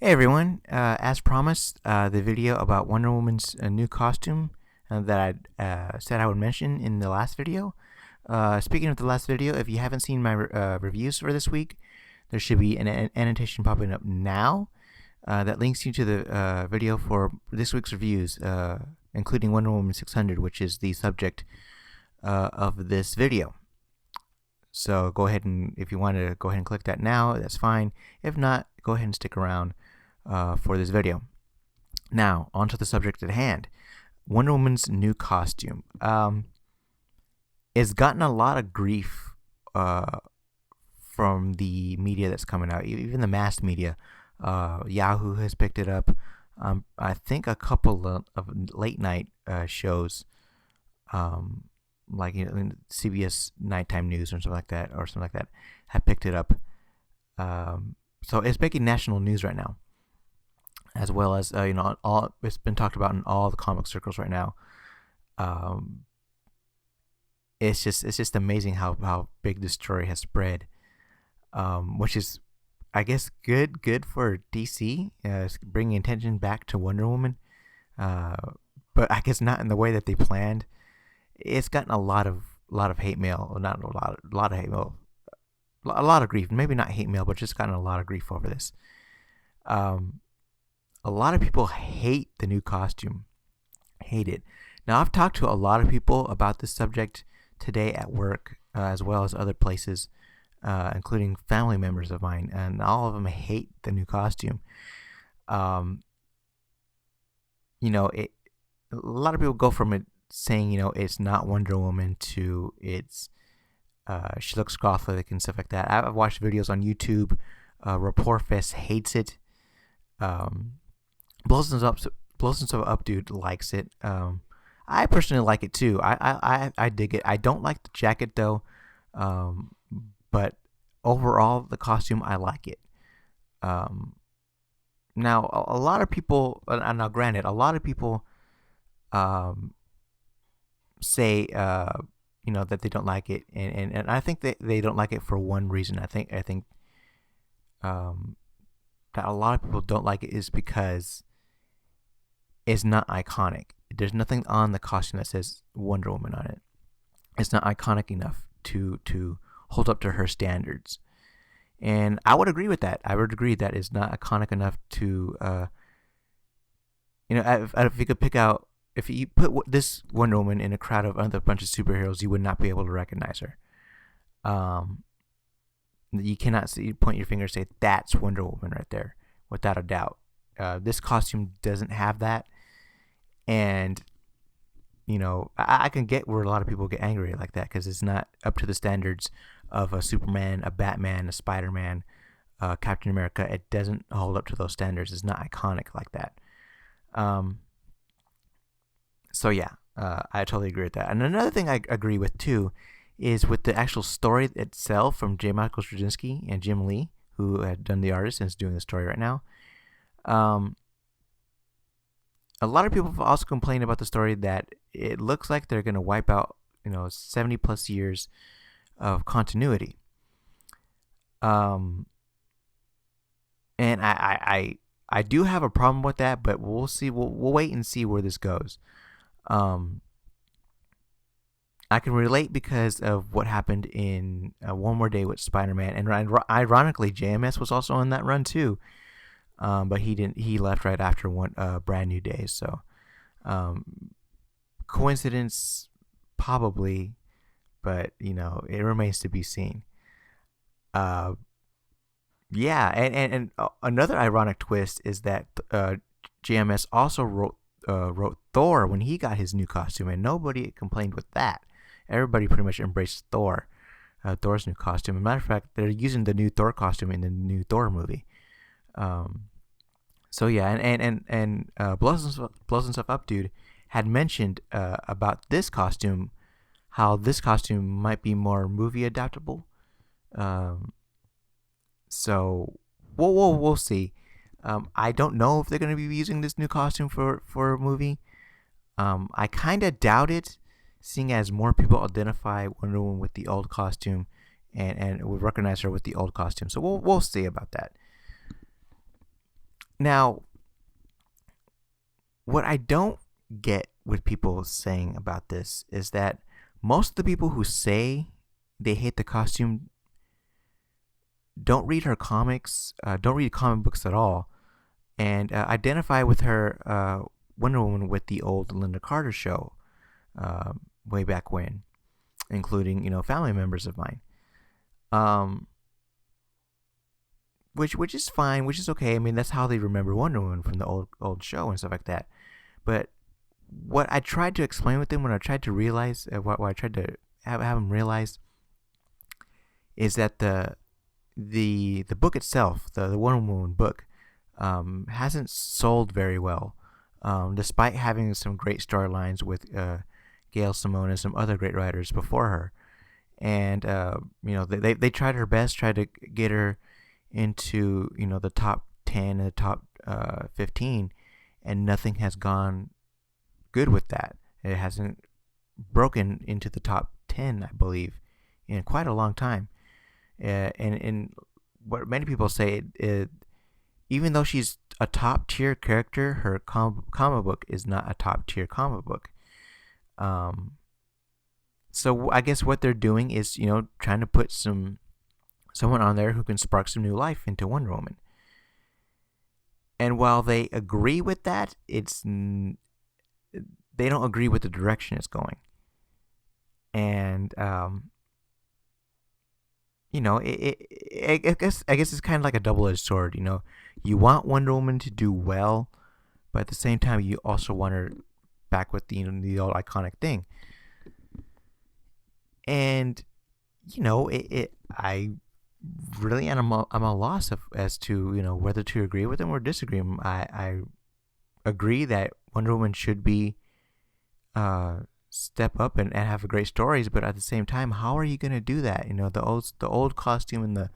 Hey everyone, as promised, the video about Wonder Woman's new costume that I said I would mention in the last video. Speaking of the last video, if you haven't seen my reviews for this week, there should be an annotation popping up now that links you to the video for this week's reviews, including Wonder Woman 600, which is the subject of this video. So go ahead and, if you want to go ahead and click that now, that's fine. If not, go ahead and stick around for this video. Now, onto the subject at hand. Wonder Woman's new costume. It's gotten a lot of grief from the media that's coming out, even the mass media. Yahoo has picked it up. I think a couple of late night shows, like CBS nighttime news or something like that, have picked it up. So it's making national news right now, as well as all it's been talked about in all the comic circles right now. It's just amazing how big this story has spread, which is, I guess, good for DC, bringing attention back to Wonder Woman, but I guess not in the way that they planned. It's gotten a lot of hate mail, or not a lot of hate mail, a lot of grief. Maybe not hate mail, but just gotten a lot of grief over this. A lot of people hate the new costume, hate it. Now, I've talked to a lot of people about this subject today at work, as well as other places, including family members of mine, and all of them hate the new costume. A lot of people go from it saying, it's not Wonder Woman to it's she looks gothic and stuff like that. I've watched videos on YouTube. Raporfest hates it. Blows himself up dude likes it. I personally like it too. I dig it. I don't like the jacket though, but overall the costume, I like it. Now a lot of people, now granted, a lot of people say that they don't like it, and I think that they don't like it for one reason. I think that a lot of people don't like it is because it's not iconic. There's nothing on the costume that says Wonder Woman on it. It's not iconic enough to hold up to her standards, and I would agree with that. I would agree that it's not iconic enough to if you could pick out, if you put this Wonder Woman in a crowd of other bunch of superheroes, you would not be able to recognize her. You cannot point your finger and say that's Wonder Woman right there, without a doubt. This costume doesn't have that, and I can get where a lot of people get angry like that, because it's not up to the standards of a Superman, a Batman, a Spider-Man, Captain America. It doesn't hold up to those standards. It's not iconic like that. So yeah, I totally agree with that. And another thing I agree with too is with the actual story itself from J. Michael Straczynski and Jim Lee, who had done the artist and is doing the story right now. A lot of people have also complained about the story that it looks like they're going to wipe out 70 plus years of continuity. And I do have a problem with that, but we'll see. We'll wait and see where this goes. I can relate because of what happened in One More Day with Spider-Man, and ironically, JMS was also on that run too, but he didn't. He left right after one Brand New Day. So, coincidence, probably, but it remains to be seen. Yeah, and another ironic twist is that JMS also wrote Thor when he got his new costume, and nobody complained with that. Everybody pretty much embraced Thor's new costume. As a matter of fact, they're using the new Thor costume in the new Thor movie. So yeah, and blows himself up dude had mentioned about this costume, how this costume might be more movie adaptable. So we'll see. I don't know if they're going to be using this new costume for a movie. I kind of doubt it, seeing as more people identify Wonder Woman with the old costume and would recognize her with the old costume. So we'll see about that. Now, what I don't get with people saying about this is that most of the people who say they hate the costume don't read her comics, don't read comic books at all, and identify with her Wonder Woman with the old Linda Carter show way back when, including family members of mine. Which is fine, which is okay. I mean, that's how they remember Wonder Woman from the old show and stuff like that. But what I tried to explain with them, when I tried to realize, what I tried to have them realize, is that the book itself, the Wonder Woman book, hasn't sold very well, despite having some great storylines with Gail Simone and some other great writers before her. And they tried her best, tried to get her into the top 10 and the top 15, and nothing has gone good with that. It hasn't broken into the top 10, I believe, in quite a long time. And what many people say, even though she's a top tier character, her comic book is not a top tier comic book. So I guess what they're doing is trying to put someone on there who can spark some new life into Wonder Woman. And while they agree with that, they don't agree with the direction it's going. And I guess it's kind of like a double-edged sword. You want Wonder Woman to do well, but at the same time, you also want her back with the old iconic thing. And I really I'm a loss as to whether to agree with them or disagree. I agree that Wonder Woman should be step up and have great stories, but at the same time, how are you going to do that? The old costume and the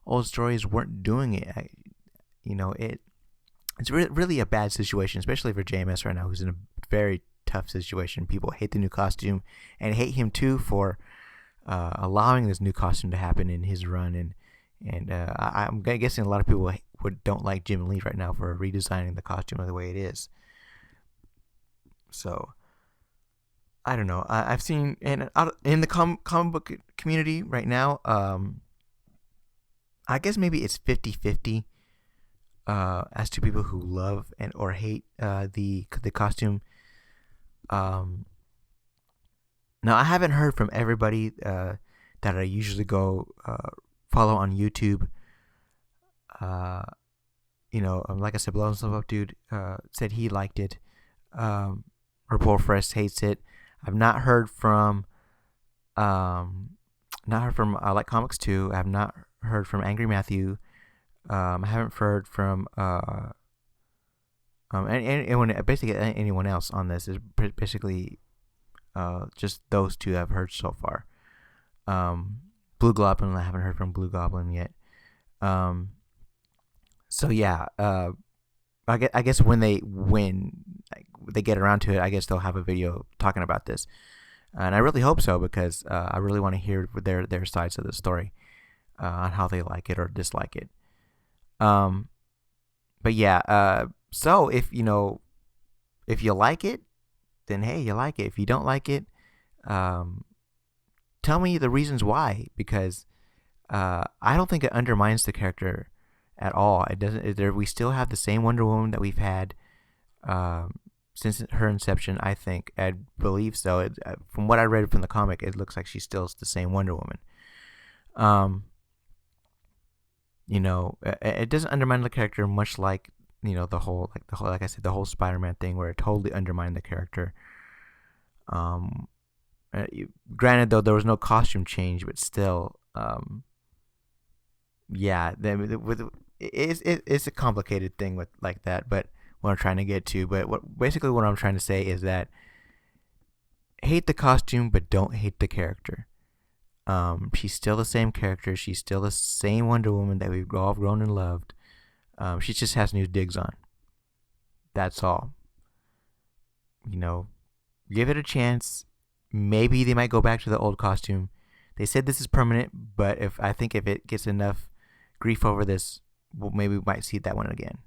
old stories weren't doing it. It's really a bad situation, especially for JMS right now, who's in a very tough situation. People hate the new costume and hate him too for allowing this new costume to happen in his run, and I'm guessing a lot of people don't like Jim Lee right now for redesigning the costume the way it is. So I don't know. I've seen in the comic book community right now. I guess maybe it's 50-50 as to people who love and or hate the costume. Now, I haven't heard from everybody that I usually go follow on YouTube. Like I said, Blow Himself Up Dude said he liked it. Report Fresh hates it. I've not heard from I Like Comics Too. I have not heard from Angry Matthew. I haven't heard from anyone else on this. Is basically just those two I've heard so far. Blue Goblin, I haven't heard from Blue Goblin yet. So yeah, I guess when they get around to it, I guess they'll have a video talking about this, and I really hope so, because I really want to hear their sides of the story on how they like it or dislike it. But yeah, so if you like it, then hey, you like it. If you don't like it, tell me the reasons why, because I don't think it undermines the character at all. It doesn't. We still have the same Wonder Woman that we've had since her inception. I believe so. From what I read from the comic, it looks like she's still the same Wonder Woman. It doesn't undermine the character, much like the whole like I said, the whole Spider-Man thing, where it totally undermined the character. Granted, though, there was no costume change, but still, yeah, it's a complicated thing with like that. But what I'm trying to get to, what I'm trying to say is that hate the costume, but don't hate the character. She's still the same character. She's still the same Wonder Woman that we've all grown and loved. She just has new digs on. That's all. Give it a chance. Maybe they might go back to the old costume. They said this is permanent, but if it gets enough grief over this, maybe we might see that one again.